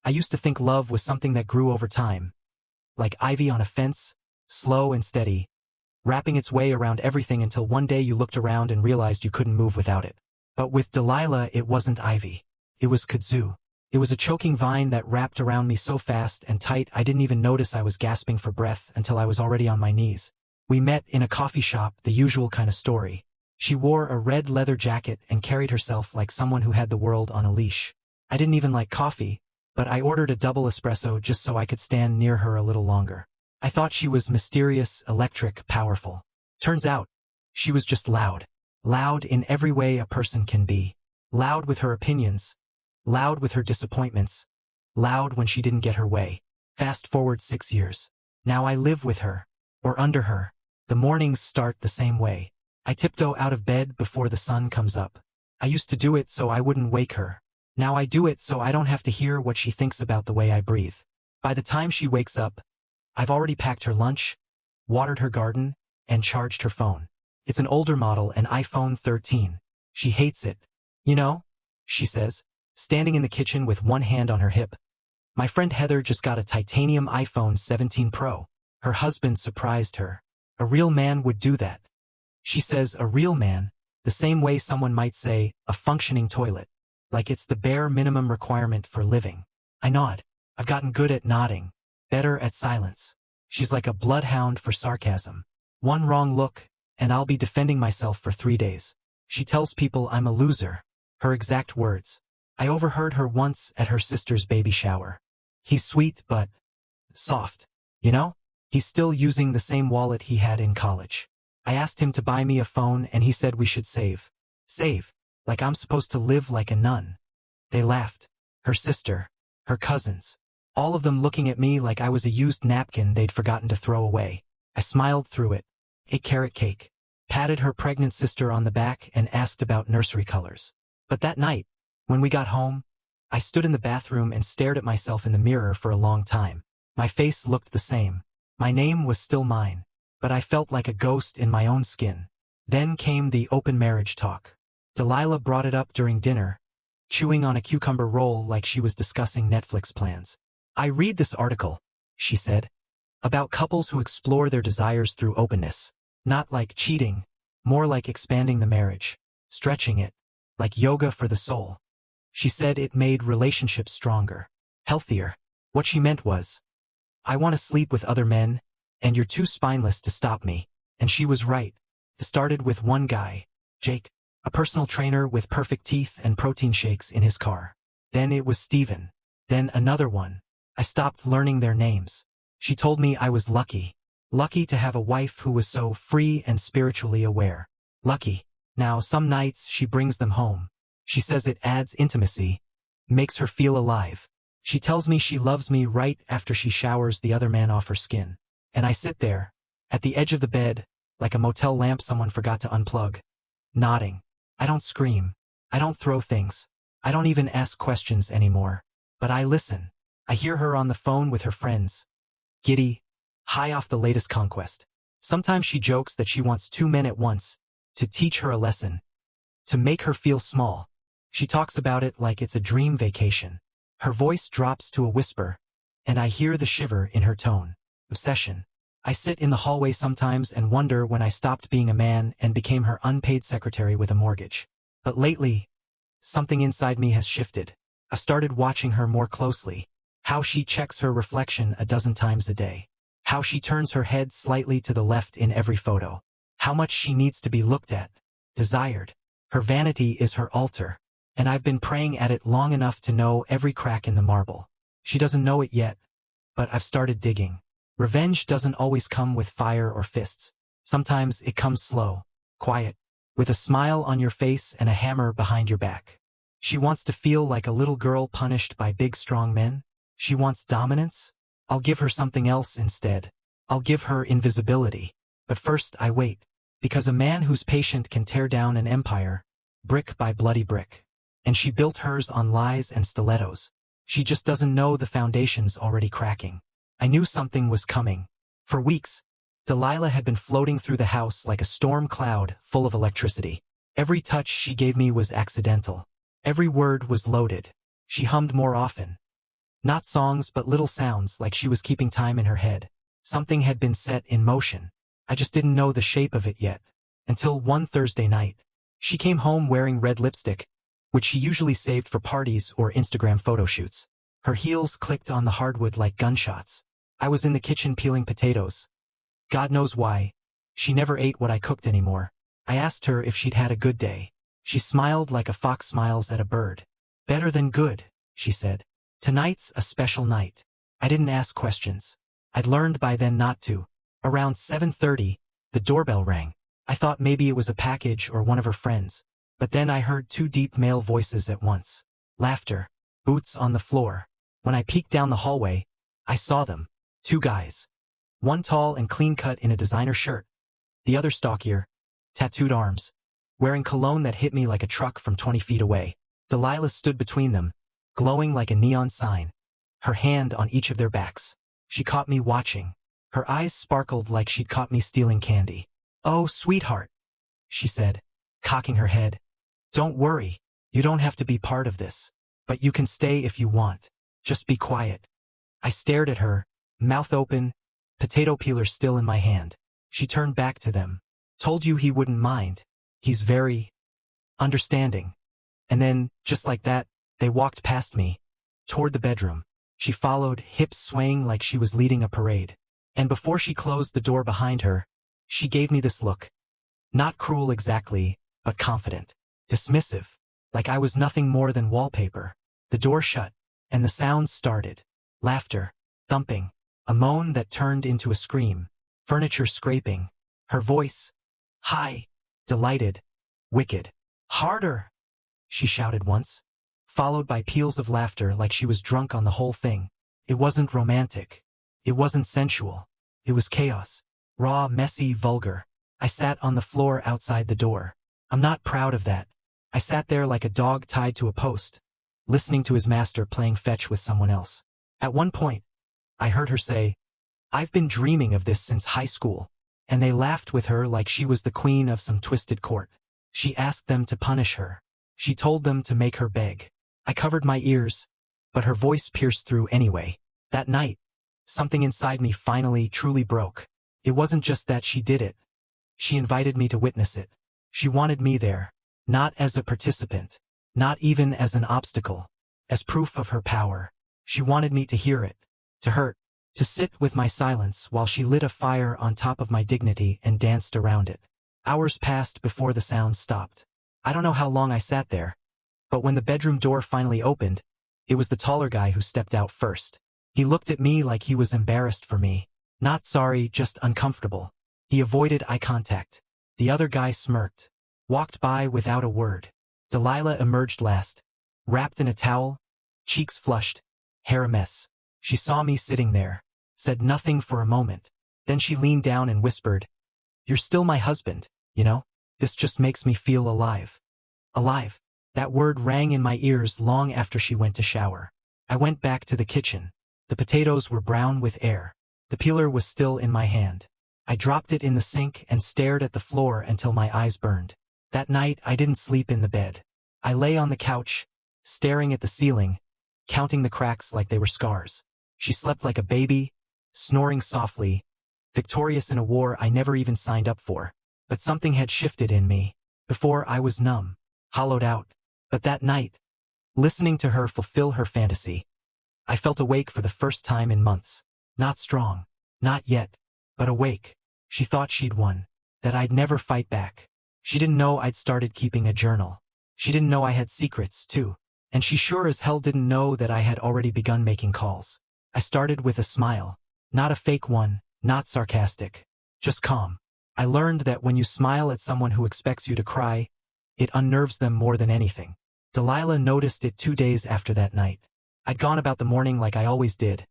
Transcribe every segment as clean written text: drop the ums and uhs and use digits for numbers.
I used to think love was something that grew over time, like ivy on a fence, slow and steady, wrapping its way around everything until one day you looked around and realized you couldn't move without it. But with Delilah, it wasn't ivy. It was kudzu. It was a choking vine that wrapped around me so fast and tight I didn't even notice I was gasping for breath until I was already on my knees. We met in a coffee shop, the usual kind of story. She wore a red leather jacket and carried herself like someone who had the world on a leash. I didn't even like coffee, but I ordered a double espresso just so I could stand near her a little longer. I thought she was mysterious, electric, powerful. Turns out, she was just loud. Loud in every way a person can be. Loud with her opinions. Loud with her disappointments. Loud when she didn't get her way. Fast forward 6 years. Now I live with her. Or under her. The mornings start the same way. I tiptoe out of bed before the sun comes up. I used to do it so I wouldn't wake her. Now I do it so I don't have to hear what she thinks about the way I breathe. By the time she wakes up, I've already packed her lunch, watered her garden, and charged her phone. It's an older model, an iPhone 13. She hates it. You know, she says, standing in the kitchen with one hand on her hip. My friend Heather just got a titanium iPhone 17 Pro. Her husband surprised her. A real man would do that. She says a real man, the same way someone might say a functioning toilet. Like it's the bare minimum requirement for living. I nod. I've gotten good at nodding. Better at silence. She's like a bloodhound for sarcasm. One wrong look, and I'll be defending myself for 3 days. She tells people I'm a loser. Her exact words. I overheard her once at her sister's baby shower. He's sweet but soft. You know? He's still using the same wallet he had in college. I asked him to buy me a phone and he said we should save. Save? Like I'm supposed to live like a nun. They laughed. Her sister. Her cousins. All of them looking at me like I was a used napkin they'd forgotten to throw away. I smiled through it. Ate carrot cake. Patted her pregnant sister on the back and asked about nursery colors. But that night, when we got home, I stood in the bathroom and stared at myself in the mirror for a long time. My face looked the same. My name was still mine. But I felt like a ghost in my own skin. Then came the open marriage talk. Delilah brought it up during dinner, chewing on a cucumber roll like she was discussing Netflix plans. I read this article, she said, about couples who explore their desires through openness. Not like cheating, more like expanding the marriage, stretching it, like yoga for the soul. She said it made relationships stronger, healthier. What she meant was, I want to sleep with other men, and you're too spineless to stop me. And she was right. It started with one guy, Jake, a personal trainer with perfect teeth and protein shakes in his car. Then it was Steven. Then another one. I stopped learning their names. She told me I was lucky. Lucky to have a wife who was so free and spiritually aware. Lucky. Now some nights she brings them home. She says it adds intimacy, makes her feel alive. She tells me she loves me right after she showers the other man off her skin. And I sit there, at the edge of the bed, like a motel lamp someone forgot to unplug, nodding. I don't scream. I don't throw things. I don't even ask questions anymore. But I listen. I hear her on the phone with her friends. Giddy, high off the latest conquest. Sometimes she jokes that she wants 2 men at once, to teach her a lesson, to make her feel small. She talks about it like it's a dream vacation. Her voice drops to a whisper, and I hear the shiver in her tone. Obsession. I sit in the hallway sometimes and wonder when I stopped being a man and became her unpaid secretary with a mortgage. But lately, something inside me has shifted. I've started watching her more closely. How she checks her reflection a dozen times a day. How she turns her head slightly to the left in every photo. How much she needs to be looked at, desired. Her vanity is her altar, and I've been praying at it long enough to know every crack in the marble. She doesn't know it yet, but I've started digging. Revenge doesn't always come with fire or fists. Sometimes it comes slow, quiet, with a smile on your face and a hammer behind your back. She wants to feel like a little girl punished by big strong men. She wants dominance. I'll give her something else instead. I'll give her invisibility. But first I wait, because a man who's patient can tear down an empire, brick by bloody brick. And she built hers on lies and stilettos. She just doesn't know the foundation's already cracking. I knew something was coming. For weeks, Delilah had been floating through the house like a storm cloud full of electricity. Every touch she gave me was accidental. Every word was loaded. She hummed more often. Not songs but little sounds, like she was keeping time in her head. Something had been set in motion. I just didn't know the shape of it yet. Until one Thursday night. She came home wearing red lipstick, which she usually saved for parties or Instagram photo shoots. Her heels clicked on the hardwood like gunshots. I was in the kitchen peeling potatoes. God knows why. She never ate what I cooked anymore. I asked her if she'd had a good day. She smiled like a fox smiles at a bird. Better than good, she said. Tonight's a special night. I didn't ask questions. I'd learned by then not to. Around 7:30, the doorbell rang. I thought maybe it was a package or one of her friends. But then I heard two deep male voices at once. Laughter. Boots on the floor. When I peeked down the hallway, I saw them. Two guys. One tall and clean-cut in a designer shirt. The other stockier. Tattooed arms. Wearing cologne that hit me like a truck from 20 feet away. Delilah stood between them, glowing like a neon sign. Her hand on each of their backs. She caught me watching. Her eyes sparkled like she'd caught me stealing candy. "Oh, sweetheart," she said, cocking her head. "Don't worry. You don't have to be part of this. But you can stay if you want. Just be quiet." I stared at her, mouth open, potato peeler still in my hand. She turned back to them. "Told you he wouldn't mind. He's very understanding." And then, just like that, they walked past me, toward the bedroom. She followed, hips swaying like she was leading a parade. And before she closed the door behind her, she gave me this look. Not cruel exactly, but confident. Dismissive. Like I was nothing more than wallpaper. The door shut, and the sounds started. Laughter. Thumping. A moan that turned into a scream. Furniture scraping. Her voice. High. Delighted. Wicked. "Harder!" she shouted once. Followed by peals of laughter like she was drunk on the whole thing. It wasn't romantic. It wasn't sensual. It was chaos. Raw, messy, vulgar. I sat on the floor outside the door. I'm not proud of that. I sat there like a dog tied to a post, listening to his master playing fetch with someone else. At one point, I heard her say, "I've been dreaming of this since high school." And they laughed with her like she was the queen of some twisted court. She asked them to punish her. She told them to make her beg. I covered my ears, but her voice pierced through anyway. That night, something inside me finally truly broke. It wasn't just that she did it. She invited me to witness it. She wanted me there, not as a participant, not even as an obstacle, as proof of her power. She wanted me to hear it, to hurt, to sit with my silence while she lit a fire on top of my dignity and danced around it. Hours passed before the sound stopped. I don't know how long I sat there, but when the bedroom door finally opened, it was the taller guy who stepped out first. He looked at me like he was embarrassed for me. Not sorry, just uncomfortable. He avoided eye contact. The other guy smirked, walked by without a word. Delilah emerged last, wrapped in a towel, cheeks flushed, hair a mess. She saw me sitting there, said nothing for a moment. Then she leaned down and whispered, "You're still my husband, you know? This just makes me feel alive." Alive. That word rang in my ears long after she went to shower. I went back to the kitchen. The potatoes were brown with air. The peeler was still in my hand. I dropped it in the sink and stared at the floor until my eyes burned. That night I didn't sleep in the bed. I lay on the couch, staring at the ceiling, counting the cracks like they were scars. She slept like a baby, snoring softly, victorious in a war I never even signed up for. But something had shifted in me. Before I was numb, hollowed out. But that night, listening to her fulfill her fantasy, I felt awake for the first time in months. Not strong, not yet, but awake. She thought she'd won, that I'd never fight back. She didn't know I'd started keeping a journal. She didn't know I had secrets, too. And she sure as hell didn't know that I had already begun making calls. I started with a smile. Not a fake one, not sarcastic. Just calm. I learned that when you smile at someone who expects you to cry, it unnerves them more than anything. Delilah noticed it 2 days after that night. I'd gone about the morning like I always did.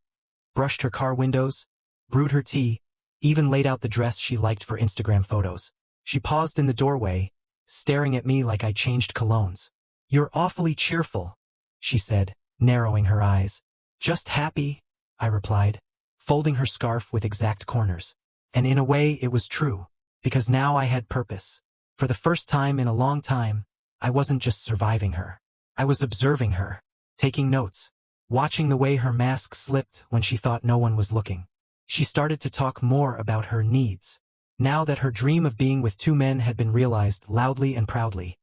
Brushed her car windows, brewed her tea, even laid out the dress she liked for Instagram photos. She paused in the doorway, staring at me like I changed colognes. "You're awfully cheerful," she said, narrowing her eyes. "Just happy," I replied, folding her scarf with exact corners. And in a way it was true, because now I had purpose. For the first time in a long time, I wasn't just surviving her. I was observing her, taking notes, watching the way her mask slipped when she thought no one was looking. She started to talk more about her needs. Now that her dream of being with two men had been realized loudly and proudly,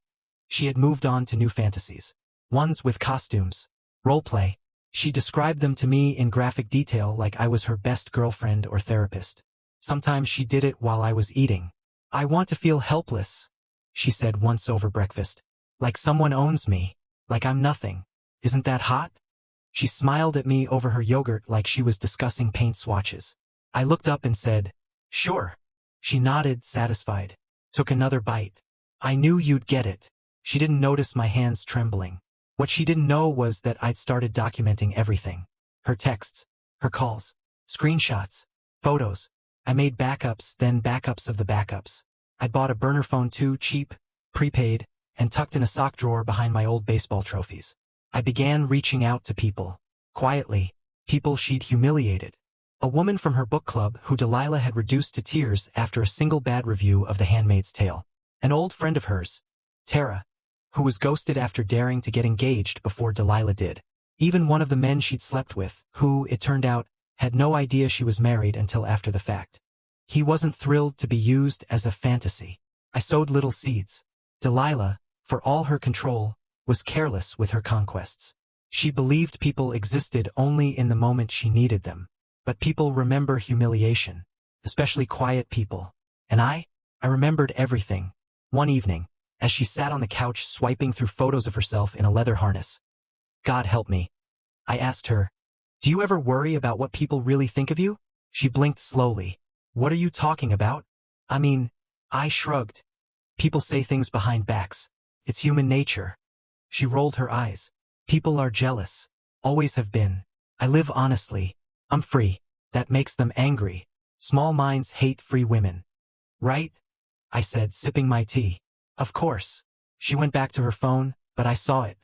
she had moved on to new fantasies. Ones with costumes, roleplay. She described them to me in graphic detail like I was her best girlfriend or therapist. Sometimes she did it while I was eating. "I want to feel helpless," she said once over breakfast. "Like someone owns me. Like I'm nothing. Isn't that hot?" She smiled at me over her yogurt like she was discussing paint swatches. I looked up and said, "Sure." She nodded, satisfied. Took another bite. "I knew you'd get it." She didn't notice my hands trembling. What she didn't know was that I'd started documenting everything. Her texts, her calls, screenshots, photos. I made backups, then backups of the backups. I'd bought a burner phone too, cheap, prepaid, and tucked in a sock drawer behind my old baseball trophies. I began reaching out to people. Quietly, people she'd humiliated. A woman from her book club who Delilah had reduced to tears after a single bad review of The Handmaid's Tale. An old friend of hers, Tara, who was ghosted after daring to get engaged before Delilah did. Even one of the men she'd slept with, who, it turned out, had no idea she was married until after the fact. He wasn't thrilled to be used as a fantasy. I sowed little seeds. Delilah, for all her control, was careless with her conquests. She believed people existed only in the moment she needed them. But people remember humiliation, especially quiet people. And I remembered everything. One evening, as she sat on the couch swiping through photos of herself in a leather harness. "God help me," I asked her. "Do you ever worry about what people really think of you?" She blinked slowly. "What are you talking about?" I shrugged. "People say things behind backs. It's human nature." She rolled her eyes. "People are jealous. Always have been. I live honestly. I'm free. That makes them angry. Small minds hate free women." "Right?" I said, sipping my tea. "Of course." She went back to her phone, but I saw it.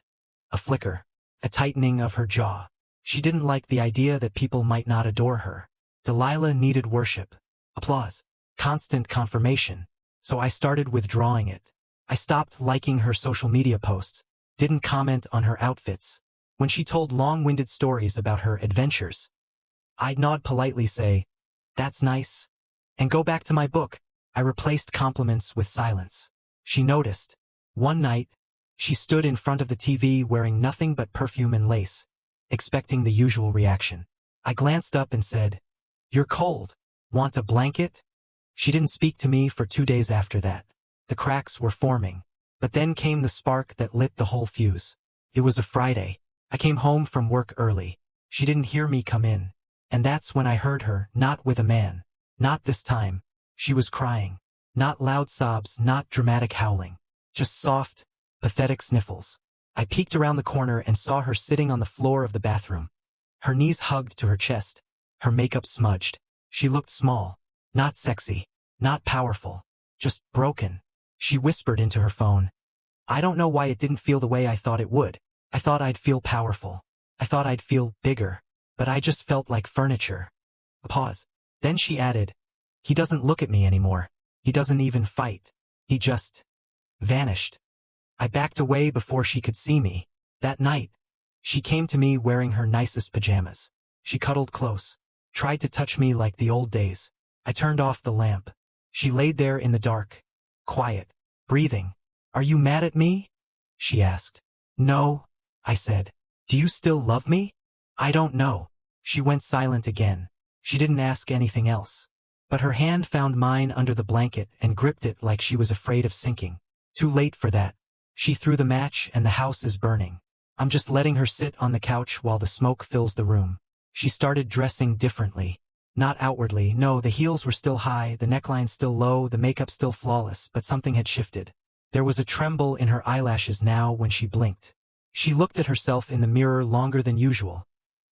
A flicker. A tightening of her jaw. She didn't like the idea that people might not adore her. Delilah needed worship. Applause. Constant confirmation. So I started withdrawing it. I stopped liking her social media posts. Didn't comment on her outfits. When she told long-winded stories about her adventures, I'd nod politely, say, "That's nice," and go back to my book. I replaced compliments with silence. She noticed. One night, she stood in front of the TV wearing nothing but perfume and lace, expecting the usual reaction. I glanced up and said, "You're cold. Want a blanket?" She didn't speak to me for 2 days after that. The cracks were forming. But then came the spark that lit the whole fuse. It was a Friday. I came home from work early. She didn't hear me come in. And that's when I heard her, not with a man. Not this time. She was crying. Not loud sobs, not dramatic howling. Just soft, pathetic sniffles. I peeked around the corner and saw her sitting on the floor of the bathroom. Her knees hugged to her chest. Her makeup smudged. She looked small. Not sexy. Not powerful. Just broken. She whispered into her phone. I don't know why it didn't feel the way I thought it would. I thought I'd feel powerful. I thought I'd feel bigger. But I just felt like furniture. A pause. Then she added, "He doesn't look at me anymore. He doesn't even fight. He just vanished." I backed away before she could see me. That night, she came to me wearing her nicest pajamas. She cuddled close, tried to touch me like the old days. I turned off the lamp. She laid there in the dark, quiet, breathing. "Are you mad at me?" she asked. "No," I said. "Do you still love me?" "I don't know." She went silent again. She didn't ask anything else. But her hand found mine under the blanket and gripped it like she was afraid of sinking. Too late for that. She threw the match and the house is burning. I'm just letting her sit on the couch while the smoke fills the room. She started dressing differently. Not outwardly, no, the heels were still high, the neckline still low, the makeup still flawless, but something had shifted. There was a tremble in her eyelashes now when she blinked. She looked at herself in the mirror longer than usual,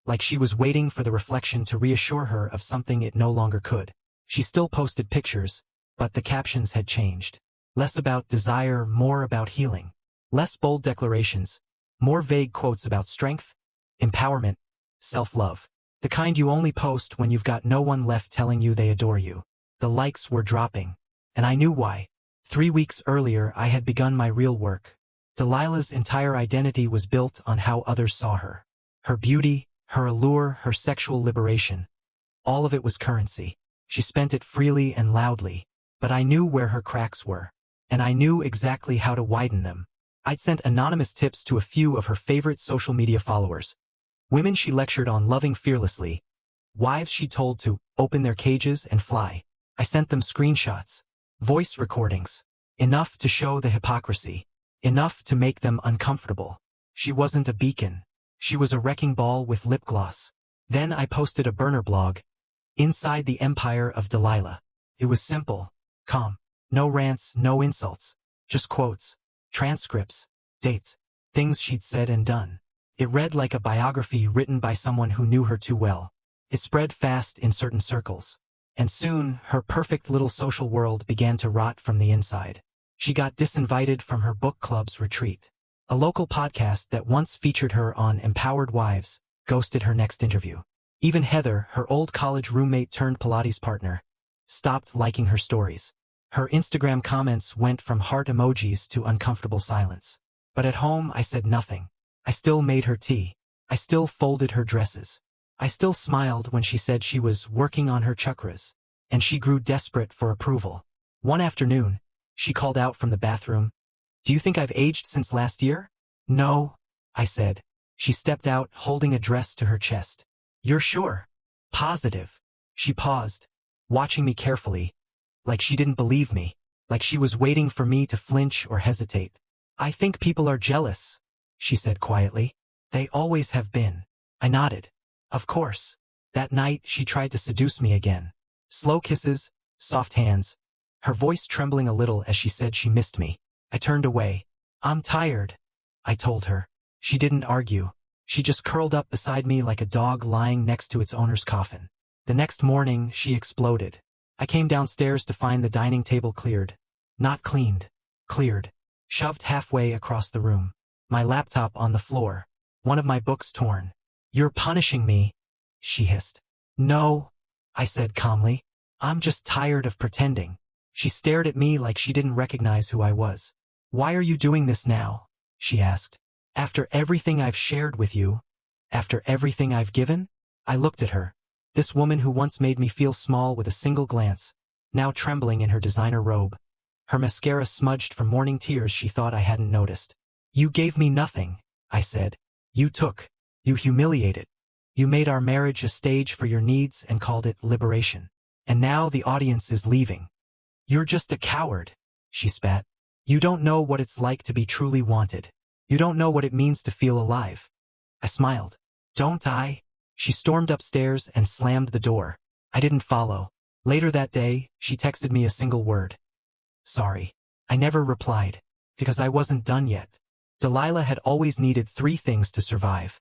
like she was waiting for the reflection to reassure her of something it no longer could. She still posted pictures, but the captions had changed. Less about desire, more about healing. Less bold declarations, more vague quotes about strength, empowerment, self-love. The kind you only post when you've got no one left telling you they adore you. The likes were dropping. And I knew why. 3 weeks earlier I had begun my real work. Delilah's entire identity was built on how others saw her. Her beauty, her allure, her sexual liberation. All of it was currency. She spent it freely and loudly. But I knew where her cracks were. And I knew exactly how to widen them. I'd sent anonymous tips to a few of her favorite social media followers. Women she lectured on loving fearlessly. Wives she told to open their cages and fly. I sent them screenshots. Voice recordings. Enough to show the hypocrisy. Enough to make them uncomfortable. She wasn't a beacon. She was a wrecking ball with lip gloss. Then I posted a burner blog. Inside the Empire of Delilah. It was simple. Calm. No rants, no insults. Just quotes. Transcripts. Dates. Things she'd said and done. It read like a biography written by someone who knew her too well. It spread fast in certain circles. And soon, her perfect little social world began to rot from the inside. She got disinvited from her book club's retreat. A local podcast that once featured her on Empowered Wives ghosted her next interview. Even Heather, her old college roommate turned Pilates partner, stopped liking her stories. Her Instagram comments went from heart emojis to uncomfortable silence. But at home, I said nothing. I still made her tea. I still folded her dresses. I still smiled when she said she was working on her chakras. And she grew desperate for approval. One afternoon, she called out from the bathroom. "Do you think I've aged since last year?" "No," I said. She stepped out, holding a dress to her chest. "You're sure?" "Positive." She paused, watching me carefully, like she didn't believe me, like she was waiting for me to flinch or hesitate. "I think people are jealous," she said quietly. "They always have been." I nodded. Of course. That night, she tried to seduce me again. Slow kisses, soft hands, her voice trembling a little as she said she missed me. I turned away. "I'm tired," I told her. She didn't argue. She just curled up beside me like a dog lying next to its owner's coffin. The next morning, she exploded. I came downstairs to find the dining table cleared. Not cleaned. Cleared. Shoved halfway across the room. My laptop on the floor. One of my books torn. "You're punishing me," she hissed. "No," I said calmly. "I'm just tired of pretending." She stared at me like she didn't recognize who I was. "Why are you doing this now?" she asked. "After everything I've shared with you? After everything I've given?" I looked at her. This woman who once made me feel small with a single glance, now trembling in her designer robe. Her mascara smudged from morning tears she thought I hadn't noticed. "You gave me nothing," I said. "You took. You humiliated. You made our marriage a stage for your needs and called it liberation. And now the audience is leaving. You're just a coward," she spat. "You don't know what it's like to be truly wanted. You don't know what it means to feel alive." I smiled. "Don't I?" She stormed upstairs and slammed the door. I didn't follow. Later that day, she texted me a single word. "Sorry." I never replied, because I wasn't done yet. Delilah had always needed 3 things to survive: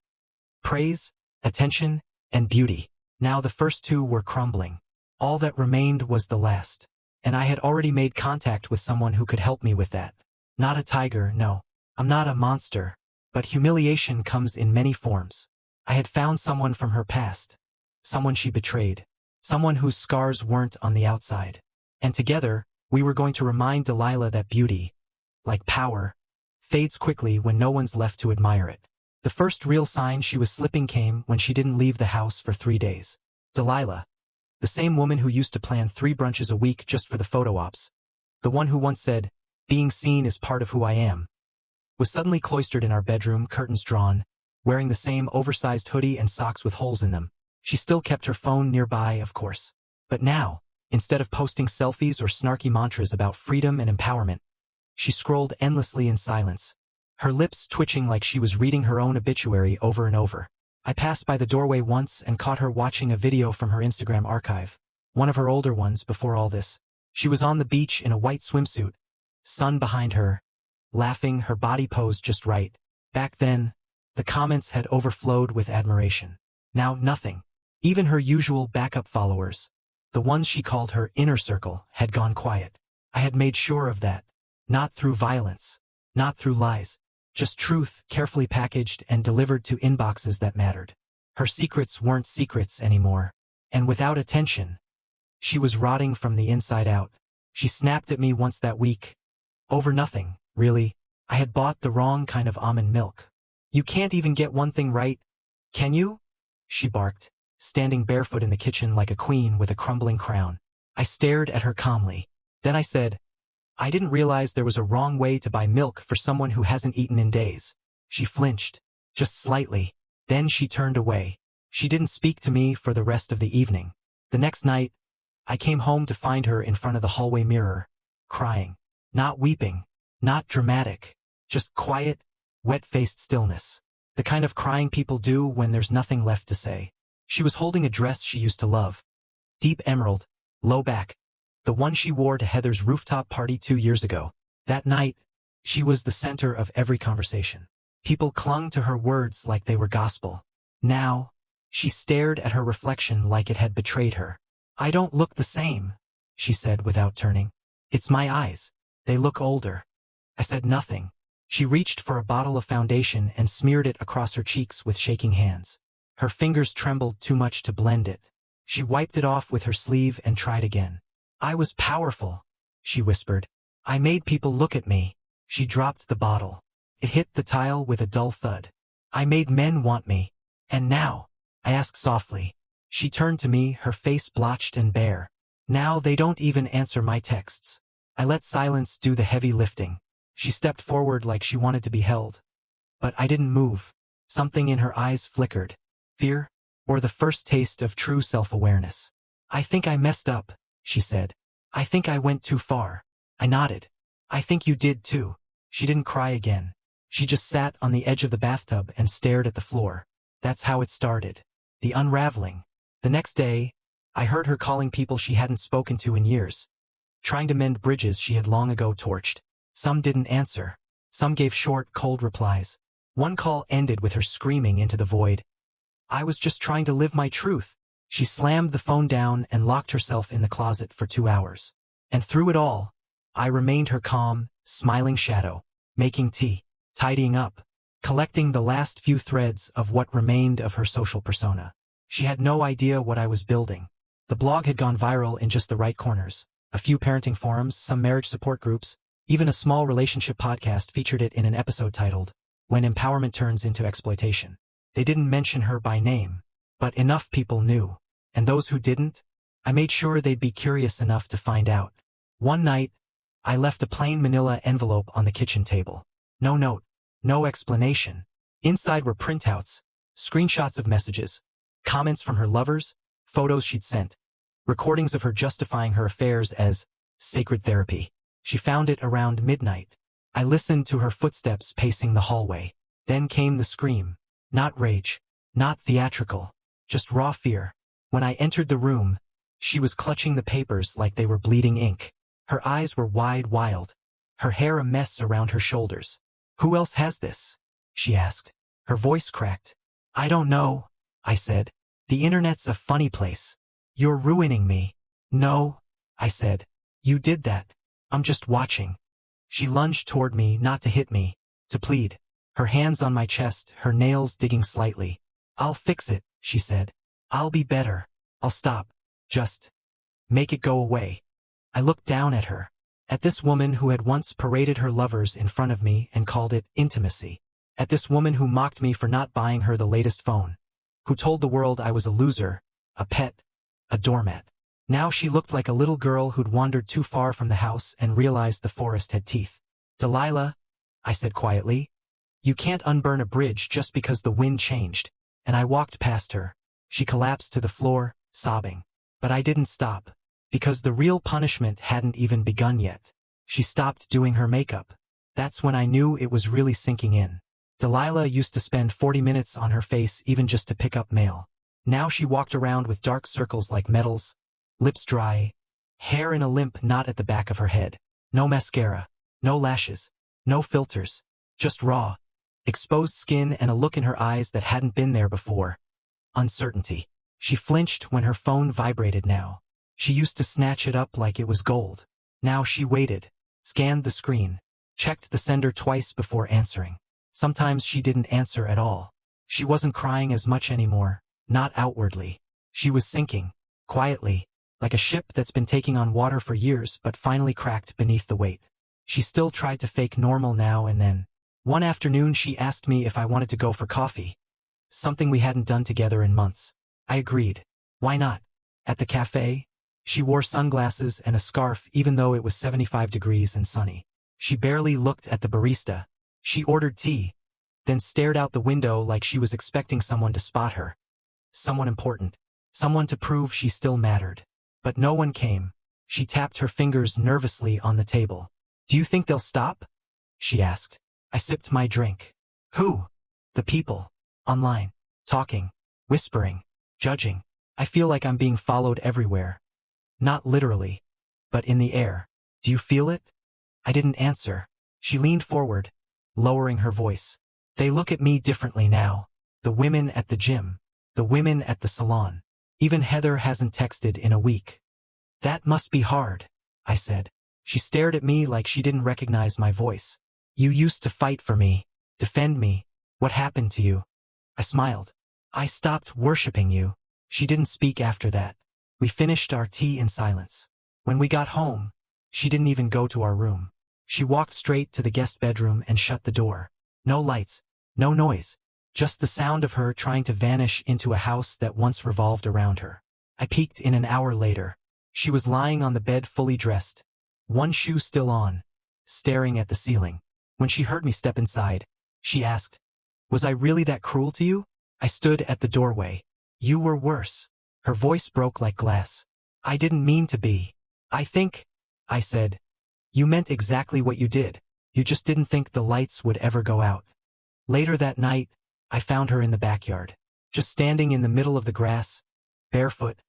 praise, attention, and beauty. Now the first 2 were crumbling. All that remained was the last. And I had already made contact with someone who could help me with that. Not a tiger, no. I'm not a monster. But humiliation comes in many forms. I had found someone from her past. Someone she betrayed. Someone whose scars weren't on the outside. And together, we were going to remind Delilah that beauty, like power, fades quickly when no one's left to admire it. The first real sign she was slipping came when she didn't leave the house for 3 days. Delilah, the same woman who used to plan 3 brunches a week just for the photo ops, the one who once said, "Being seen is part of who I am," was suddenly cloistered in our bedroom, curtains drawn, wearing the same oversized hoodie and socks with holes in them. She still kept her phone nearby, of course. But now, instead of posting selfies or snarky mantras about freedom and empowerment, she scrolled endlessly in silence, her lips twitching like she was reading her own obituary over and over. I passed by the doorway once and caught her watching a video from her Instagram archive, one of her older ones before all this. She was on the beach in a white swimsuit, sun behind her, laughing, her body posed just right. Back then, the comments had overflowed with admiration. Now nothing. Even her usual backup followers, the ones she called her inner circle, had gone quiet. I had made sure of that. Not through violence. Not through lies. Just truth, carefully packaged and delivered to inboxes that mattered. Her secrets weren't secrets anymore. And without attention, she was rotting from the inside out. She snapped at me once that week. Over nothing, really. I had bought the wrong kind of almond milk. "You can't even get one thing right, can you?" she barked, standing barefoot in the kitchen like a queen with a crumbling crown. I stared at her calmly. Then I said, I didn't realize there was a wrong way to buy milk for someone who hasn't eaten in days. She flinched, just slightly. Then she turned away. She didn't speak to me for the rest of the evening. The next night, I came home to find her in front of the hallway mirror, crying. Not weeping, not dramatic, just quiet, wet-faced stillness. The kind of crying people do when there's nothing left to say. She was holding a dress she used to love. Deep emerald, low back. The one she wore to Heather's rooftop party 2 years ago. That night, she was the center of every conversation. People clung to her words like they were gospel. Now, she stared at her reflection like it had betrayed her. I don't look the same, she said without turning. It's my eyes. They look older. I said nothing. She reached for a bottle of foundation and smeared it across her cheeks with shaking hands. Her fingers trembled too much to blend it. She wiped it off with her sleeve and tried again. I was powerful, she whispered. I made people look at me. She dropped the bottle. It hit the tile with a dull thud. I made men want me. And now? I asked softly. She turned to me, her face blotched and bare. Now they don't even answer my texts. I let silence do the heavy lifting. She stepped forward like she wanted to be held. But I didn't move. Something in her eyes flickered. Fear? Or the first taste of true self-awareness? I think I messed up, she said. I think I went too far. I nodded. I think you did too. She didn't cry again. She just sat on the edge of the bathtub and stared at the floor. That's how it started. The unraveling. The next day, I heard her calling people she hadn't spoken to in years, trying to mend bridges she had long ago torched. Some didn't answer. Some gave short, cold replies. One call ended with her screaming into the void. I was just trying to live my truth. She slammed the phone down and locked herself in the closet for 2 hours. And through it all, I remained her calm, smiling shadow, making tea, tidying up, collecting the last few threads of what remained of her social persona. She had no idea what I was building. The blog had gone viral in just the right corners. A few parenting forums, some marriage support groups, even a small relationship podcast featured it in an episode titled, When Empowerment Turns into Exploitation. They didn't mention her by name, but enough people knew. And those who didn't, I made sure they'd be curious enough to find out. One night, I left a plain manila envelope on the kitchen table. No note, no explanation. Inside were printouts, screenshots of messages, comments from her lovers, photos she'd sent, recordings of her justifying her affairs as sacred therapy. She found it around midnight. I listened to her footsteps pacing the hallway. Then came the scream. Not rage, not theatrical, just raw fear. When I entered the room, she was clutching the papers like they were bleeding ink. Her eyes were wide, wild, her hair a mess around her shoulders. Who else has this? She asked. Her voice cracked. I don't know, I said. The internet's a funny place. You're ruining me. No, I said. You did that. I'm just watching. She lunged toward me, not to hit me, to plead. Her hands on my chest, her nails digging slightly. I'll fix it, she said. I'll be better. I'll stop. Just make it go away. I looked down at her. At this woman who had once paraded her lovers in front of me and called it intimacy. At this woman who mocked me for not buying her the latest phone. Who told the world I was a loser, a pet, a doormat. Now she looked like a little girl who'd wandered too far from the house and realized the forest had teeth. Delilah, I said quietly, you can't unburn a bridge just because the wind changed. And I walked past her. She collapsed to the floor, sobbing. But I didn't stop. Because the real punishment hadn't even begun yet. She stopped doing her makeup. That's when I knew it was really sinking in. Delilah used to spend 40 minutes on her face even just to pick up mail. Now she walked around with dark circles like metals, lips dry, hair in a limp knot at the back of her head. No mascara, no lashes, no filters, just raw, exposed skin and a look in her eyes that hadn't been there before. Uncertainty. She flinched when her phone vibrated now. She used to snatch it up like it was gold. Now she waited, scanned the screen, checked the sender twice before answering. Sometimes she didn't answer at all. She wasn't crying as much anymore, not outwardly. She was sinking, quietly, like a ship that's been taking on water for years but finally cracked beneath the weight. She still tried to fake normal now and then. One afternoon she asked me if I wanted to go for coffee. something we hadn't done together in months. I agreed. Why not? At the cafe, she wore sunglasses and a scarf even though it was 75 degrees and sunny. She barely looked at the barista. She ordered tea, then stared out the window like she was expecting someone to spot her. Someone important. Someone to prove she still mattered. But no one came. She tapped her fingers nervously on the table. Do you think they'll stop? She asked. I sipped my drink. Who? The people. Online. Talking. Whispering. Judging. I feel like I'm being followed everywhere. Not literally, but in the air. Do you feel it? I didn't answer. She leaned forward, lowering her voice. They look at me differently now. The women at the gym. The women at the salon. Even Heather hasn't texted in a week. That must be hard, I said. She stared at me like she didn't recognize my voice. You used to fight for me, defend me. What happened to you? I smiled. I stopped worshiping you. She didn't speak after that. We finished our tea in silence. When we got home, she didn't even go to our room. She walked straight to the guest bedroom and shut the door. No lights, no noise, just the sound of her trying to vanish into a house that once revolved around her. I peeked in an hour later. She was lying on the bed fully dressed, one shoe still on, staring at the ceiling. When she heard me step inside, she asked, Was I really that cruel to you? I stood at the doorway. You were worse. Her voice broke like glass. I didn't mean to be. I said. You meant exactly what you did. You just didn't think the lights would ever go out. Later that night, I found her in the backyard, just standing in the middle of the grass, barefoot,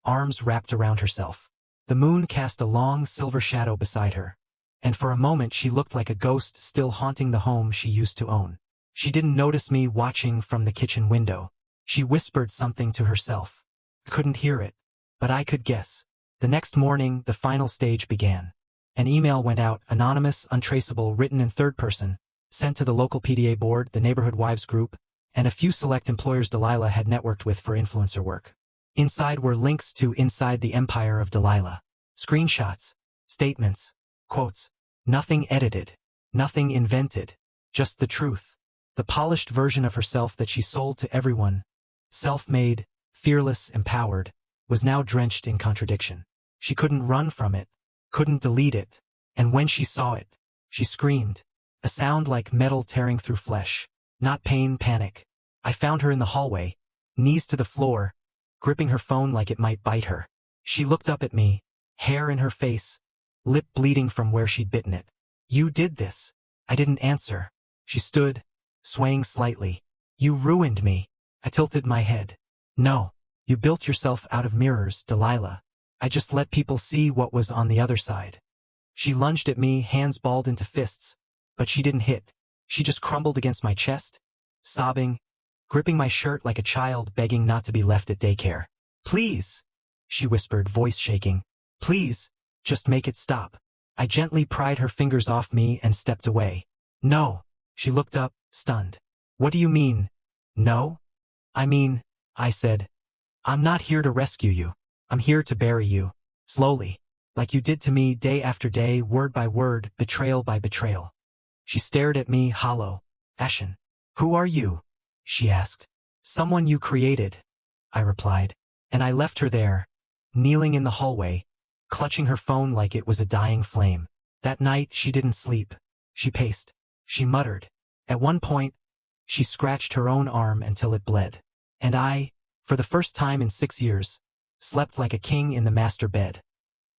arms wrapped around herself. The moon cast a long silver shadow beside her, and for a moment she looked like a ghost still haunting the home she used to own. She didn't notice me watching from the kitchen window. She whispered something to herself. I couldn't hear it, but I could guess. The next morning, the final stage began. An email went out, anonymous, untraceable, written in third person, sent to the local PDA board, the neighborhood wives group, and a few select employers Delilah had networked with for influencer work. Inside were links to Inside the Empire of Delilah. Screenshots, statements, quotes. Nothing edited, nothing invented, just the truth. The polished version of herself that she sold to everyone, self-made, fearless, empowered, was now drenched in contradiction. She couldn't run from it, couldn't delete it, and when she saw it, she screamed, a sound like metal tearing through flesh. Not pain, panic. I found her in the hallway, knees to the floor, gripping her phone like it might bite her. She looked up at me, hair in her face, lip bleeding from where she'd bitten it. You did this. I didn't answer. She stood, swaying slightly. You ruined me. I tilted my head. No, you built yourself out of mirrors, Delilah. I just let people see what was on the other side. She lunged at me, hands balled into fists, but she didn't hit. She just crumbled against my chest, sobbing, gripping my shirt like a child begging not to be left at daycare. Please, she whispered, voice shaking. Please, just make it stop. I gently pried her fingers off me and stepped away. No, she looked up, stunned. What do you mean? No? I said. I'm not here to rescue you. I'm here to bury you, slowly, like you did to me day after day, word by word, betrayal by betrayal. She stared at me, hollow, ashen. Who are you? She asked. Someone you created, I replied. And I left her there, kneeling in the hallway, clutching her phone like it was a dying flame. That night she didn't sleep. She paced. She muttered. At one point, she scratched her own arm until it bled. And I, for the first time in 6 years, slept like a king in the master bed.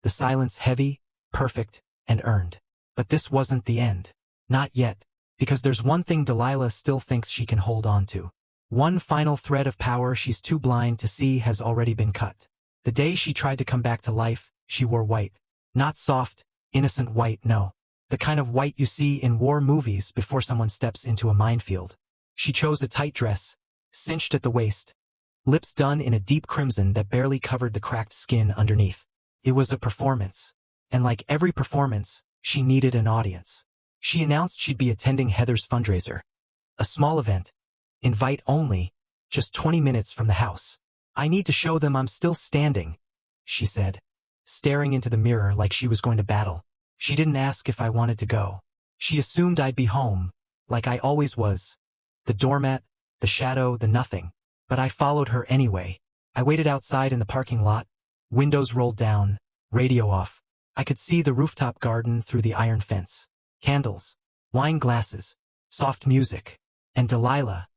The silence heavy, perfect, and earned. But this wasn't the end. Not yet, because there's one thing Delilah still thinks she can hold on to. One final thread of power she's too blind to see has already been cut. The day she tried to come back to life, she wore white. Not soft, innocent white, no. The kind of white you see in war movies before someone steps into a minefield. She chose a tight dress, cinched at the waist, lips done in a deep crimson that barely covered the cracked skin underneath. It was a performance. And like every performance, she needed an audience. She announced she'd be attending Heather's fundraiser. A small event. Invite only. Just 20 minutes from the house. I need to show them I'm still standing, she said, staring into the mirror like she was going to battle. She didn't ask if I wanted to go. She assumed I'd be home, like I always was. The doormat, the shadow, the nothing. But I followed her anyway. I waited outside in the parking lot, windows rolled down, radio off. I could see the rooftop garden through the iron fence. Candles, wine glasses, soft music, and Delilah,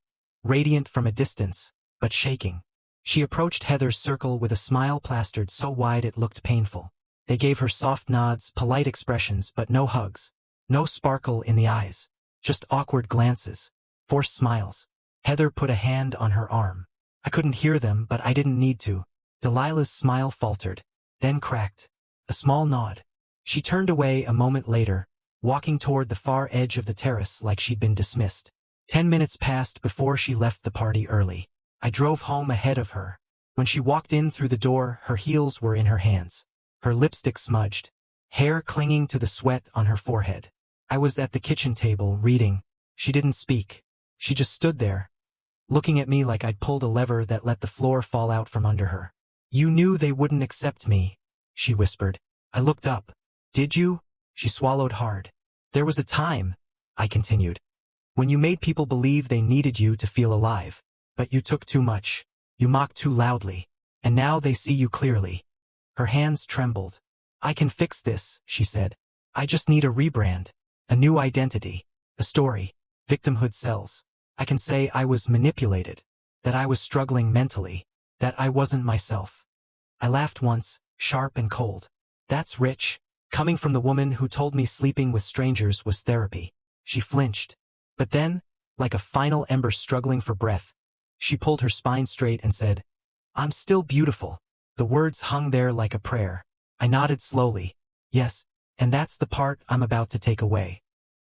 radiant from a distance, but shaking. She approached Heather's circle with a smile plastered so wide it looked painful. They gave her soft nods, polite expressions, but no hugs. No sparkle in the eyes. Just awkward glances. Forced smiles. Heather put a hand on her arm. I couldn't hear them, but I didn't need to. Delilah's smile faltered, then cracked. A small nod. She turned away a moment later, walking toward the far edge of the terrace like she'd been dismissed. 10 minutes passed before she left the party early. I drove home ahead of her. When she walked in through the door, her heels were in her hands. Her lipstick smudged, hair clinging to the sweat on her forehead. I was at the kitchen table, reading. She didn't speak. She just stood there, looking at me like I'd pulled a lever that let the floor fall out from under her. "You knew they wouldn't accept me," she whispered. I looked up. "Did you?" She swallowed hard. "There was a time," I continued, "when you made people believe they needed you to feel alive. But you took too much. You mocked too loudly. And now they see you clearly." Her hands trembled. "I can fix this," she said. "I just need a rebrand. A new identity. A story. Victimhood sells. I can say I was manipulated. That I was struggling mentally. That I wasn't myself." I laughed once, sharp and cold. That's rich. Coming from the woman who told me sleeping with strangers was therapy. She flinched. But then, like a final ember struggling for breath, she pulled her spine straight and said, "I'm still beautiful." The words hung there like a prayer. I nodded slowly. Yes, and that's the part I'm about to take away.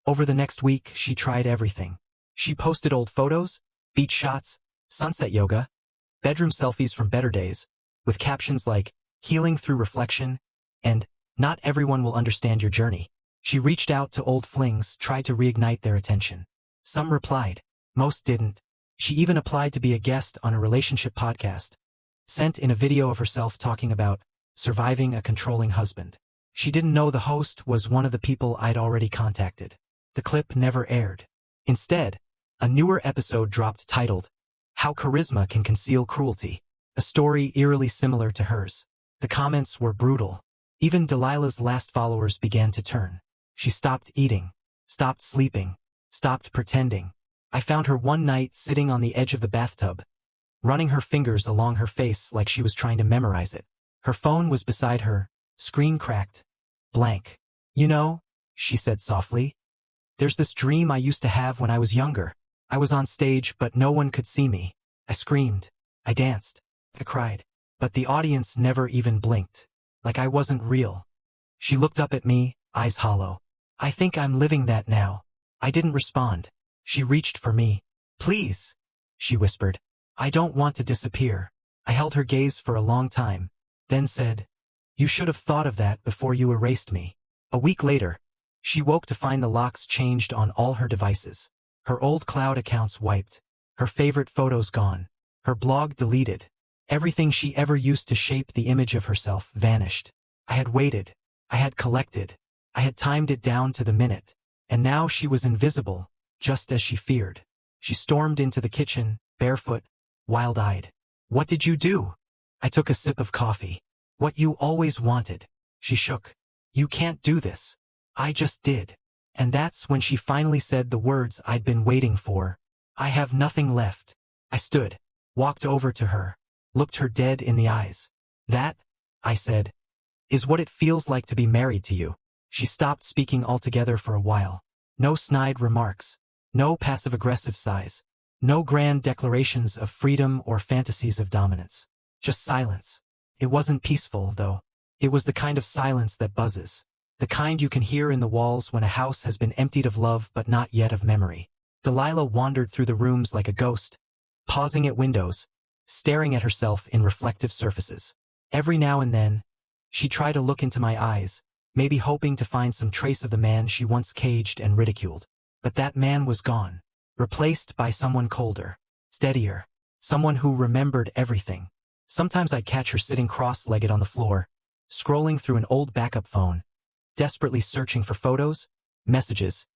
Over the next week, she tried everything. She posted old photos, beach shots, sunset yoga, bedroom selfies from better days, with captions like, "Healing through reflection," and, "Not everyone will understand your journey." She reached out to old flings, tried to reignite their attention. Some replied. Most didn't. She even applied to be a guest on a relationship podcast. Sent in a video of herself talking about surviving a controlling husband. She didn't know the host was one of the people I'd already contacted. The clip never aired. Instead, a newer episode dropped titled, "How Charisma Can Conceal Cruelty," a story eerily similar to hers. The comments were brutal. Even Delilah's last followers began to turn. She stopped eating, stopped sleeping, stopped pretending. I found her one night sitting on the edge of the bathtub, running her fingers along her face like she was trying to memorize it. Her phone was beside her, screen cracked, blank. "You know," she said softly, "there's this dream I used to have when I was younger. I was on stage, but no one could see me. I screamed. I danced. I cried. But the audience never even blinked. Like I wasn't real." She looked up at me, eyes hollow. "I think I'm living that now." I didn't respond. She reached for me. "Please," she whispered. "I don't want to disappear." I held her gaze for a long time, then said, "You should have thought of that before you erased me." A week later, she woke to find the locks changed on all her devices. Her old cloud accounts wiped. Her favorite photos gone. Her blog deleted. Everything she ever used to shape the image of herself vanished. I had waited. I had collected. I had timed it down to the minute. And now she was invisible, just as she feared. She stormed into the kitchen, barefoot, wild-eyed. "What did you do?" I took a sip of coffee. "What you always wanted." She shook. "You can't do this." I just did. And that's when she finally said the words I'd been waiting for. "I have nothing left." I stood, walked over to her, looked her dead in the eyes. "That," I said, "is what it feels like to be married to you." She stopped speaking altogether for a while. No snide remarks. No passive-aggressive sighs. No grand declarations of freedom or fantasies of dominance. Just silence. It wasn't peaceful, though. It was the kind of silence that buzzes. The kind you can hear in the walls when a house has been emptied of love but not yet of memory. Delilah wandered through the rooms like a ghost, pausing at windows, staring at herself in reflective surfaces. Every now and then, she tried to look into my eyes, maybe hoping to find some trace of the man she once caged and ridiculed. But that man was gone, replaced by someone colder, steadier, someone who remembered everything. Sometimes I'd catch her sitting cross-legged on the floor, scrolling through an old backup phone, desperately searching for photos, messages,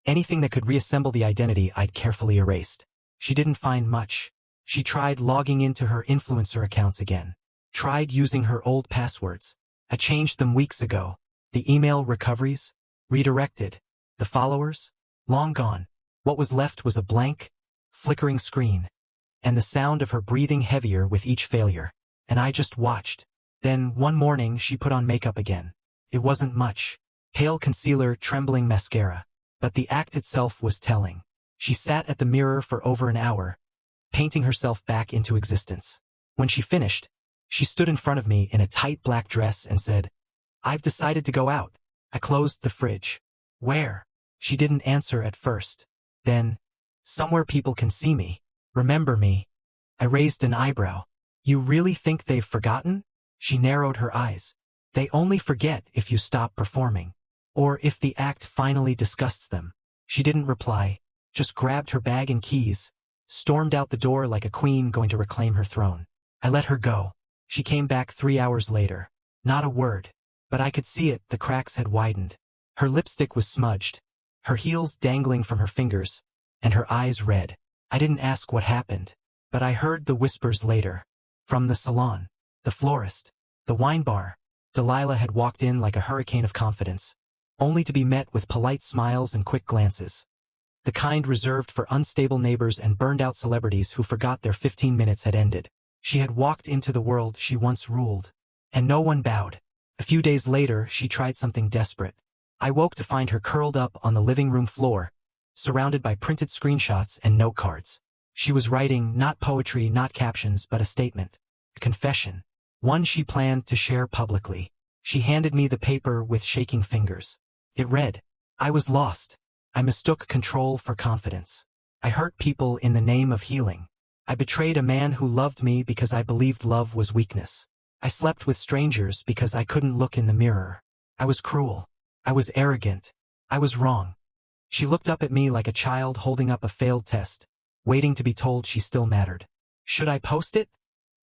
anything that could reassemble the identity I'd carefully erased. She didn't find much. She tried logging into her influencer accounts again. Tried using her old passwords. I changed them weeks ago. The email recoveries? Redirected. The followers? Long gone. What was left was a blank, flickering screen. And the sound of her breathing heavier with each failure. And I just watched. Then, one morning, she put on makeup again. It wasn't much. Pale concealer, trembling mascara. But the act itself was telling. She sat at the mirror for over an hour, painting herself back into existence. When she finished, she stood in front of me in a tight black dress and said, "I've decided to go out." I closed the fridge. "Where?" She didn't answer at first. Then, "Somewhere people can see me. Remember me." I raised an eyebrow. "You really think they've forgotten?" She narrowed her eyes. "They only forget if you stop performing. Or if the act finally disgusts them." She didn't reply, just grabbed her bag and keys, stormed out the door like a queen going to reclaim her throne. I let her go. She came back 3 hours later. Not a word. But I could see it, the cracks had widened. Her lipstick was smudged, her heels dangling from her fingers, and her eyes red. I didn't ask what happened, but I heard the whispers later. From the salon, the florist, the wine bar, Delilah had walked in like a hurricane of confidence, only to be met with polite smiles and quick glances. The kind reserved for unstable neighbors and burned-out celebrities who forgot their 15 minutes had ended. She had walked into the world she once ruled, and no one bowed. A few days later, she tried something desperate. I woke to find her curled up on the living room floor, surrounded by printed screenshots and note cards. She was writing not poetry, not captions, but a statement. A confession. One she planned to share publicly. She handed me the paper with shaking fingers. It read, "I was lost. I mistook control for confidence. I hurt people in the name of healing. I betrayed a man who loved me because I believed love was weakness. I slept with strangers because I couldn't look in the mirror. I was cruel. I was arrogant. I was wrong." She looked up at me like a child holding up a failed test, waiting to be told she still mattered. "Should I post it?"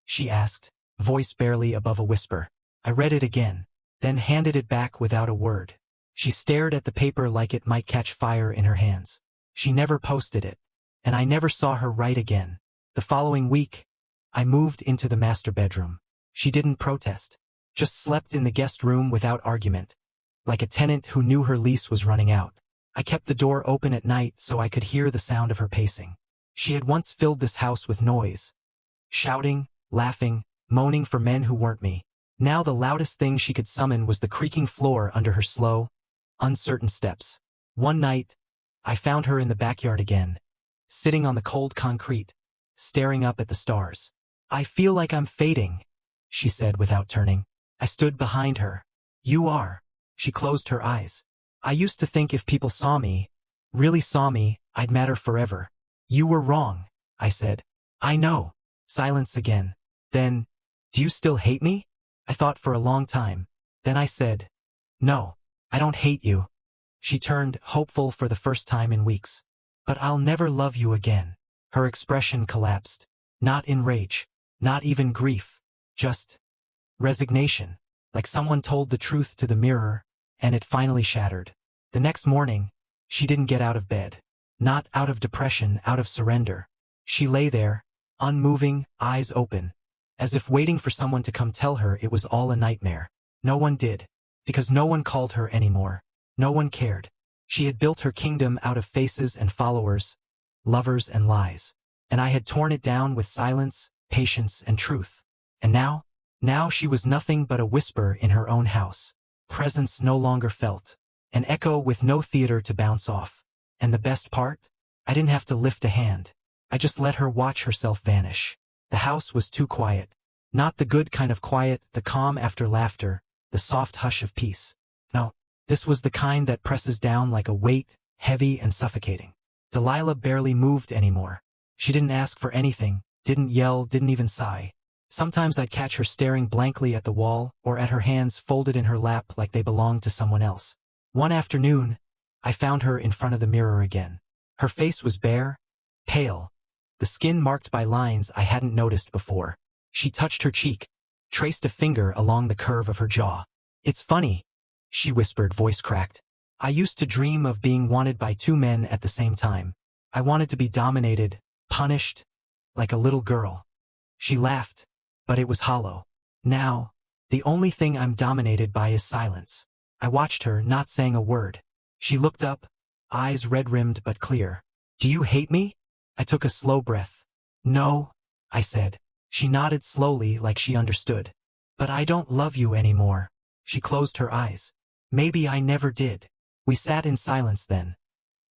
she asked, voice barely above a whisper. I read it again, then handed it back without a word. She stared at the paper like it might catch fire in her hands. She never posted it, and I never saw her write again. The following week, I moved into the master bedroom. She didn't protest, just slept in the guest room without argument, like a tenant who knew her lease was running out. I kept the door open at night so I could hear the sound of her pacing. She had once filled this house with noise, shouting, laughing, moaning for men who weren't me. Now the loudest thing she could summon was the creaking floor under her slow, uncertain steps. One night, I found her in the backyard again, sitting on the cold concrete, staring up at the stars. "I feel like I'm fading," she said without turning. I stood behind her. "You are." She closed her eyes. "I used to think if people saw me, really saw me, I'd matter forever." "You were wrong," I said. "I know." Silence again. Then, "Do you still hate me?" I thought for a long time. Then I said, "No, I don't hate you." She turned, hopeful for the first time in weeks. "But I'll never love you again." Her expression collapsed. Not in rage, not even grief, just resignation, like someone told the truth to the mirror, and it finally shattered. The next morning, she didn't get out of bed. Not out of depression, out of surrender. She lay there, unmoving, eyes open, as if waiting for someone to come tell her it was all a nightmare. No one did, because no one called her anymore. No one cared. She had built her kingdom out of faces and followers, lovers and lies. And I had torn it down with silence, patience, and truth. And now she was nothing but a whisper in her own house. Presence no longer felt. An echo with no theater to bounce off. And the best part? I didn't have to lift a hand. I just let her watch herself vanish. The house was too quiet. Not the good kind of quiet, the calm after laughter, the soft hush of peace. No, this was the kind that presses down like a weight, heavy and suffocating. Delilah barely moved anymore. She didn't ask for anything, didn't yell, didn't even sigh. Sometimes I'd catch her staring blankly at the wall, or at her hands folded in her lap like they belonged to someone else. One afternoon, I found her in front of the mirror again. Her face was bare, pale, the skin marked by lines I hadn't noticed before. She touched her cheek, traced a finger along the curve of her jaw. "It's funny," she whispered, voice cracked. "I used to dream of being wanted by two men at the same time. I wanted to be dominated, punished, like a little girl. She laughed, but it was hollow. Now, the only thing I'm dominated by is silence. I watched her, not saying a word. She looked up, eyes red-rimmed but clear. Do you hate me? I took a slow breath. No, I said. She nodded slowly like she understood. But I don't love you anymore. She closed her eyes. Maybe I never did. We sat in silence then.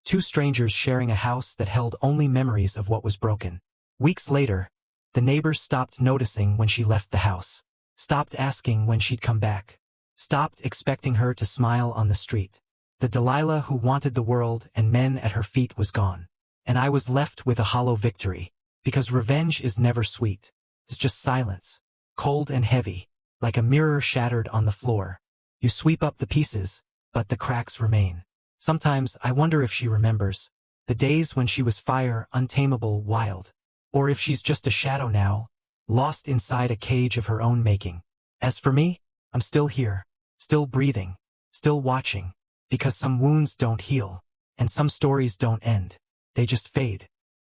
Two strangers sharing a house that held only memories of what was broken. Weeks later, the neighbors stopped noticing when she left the house. Stopped asking when she'd come back. Stopped expecting her to smile on the street. The Delilah who wanted the world and men at her feet was gone. And I was left with a hollow victory. Because revenge is never sweet. It's just silence. Cold and heavy. Like a mirror shattered on the floor. You sweep up the pieces, but the cracks remain. Sometimes I wonder if she remembers. The days when she was fire, untamable, wild. Or if she's just a shadow now, lost inside a cage of her own making. As for me, I'm still here. Still breathing. Still watching. Because some wounds don't heal. And some stories don't end. They just fade.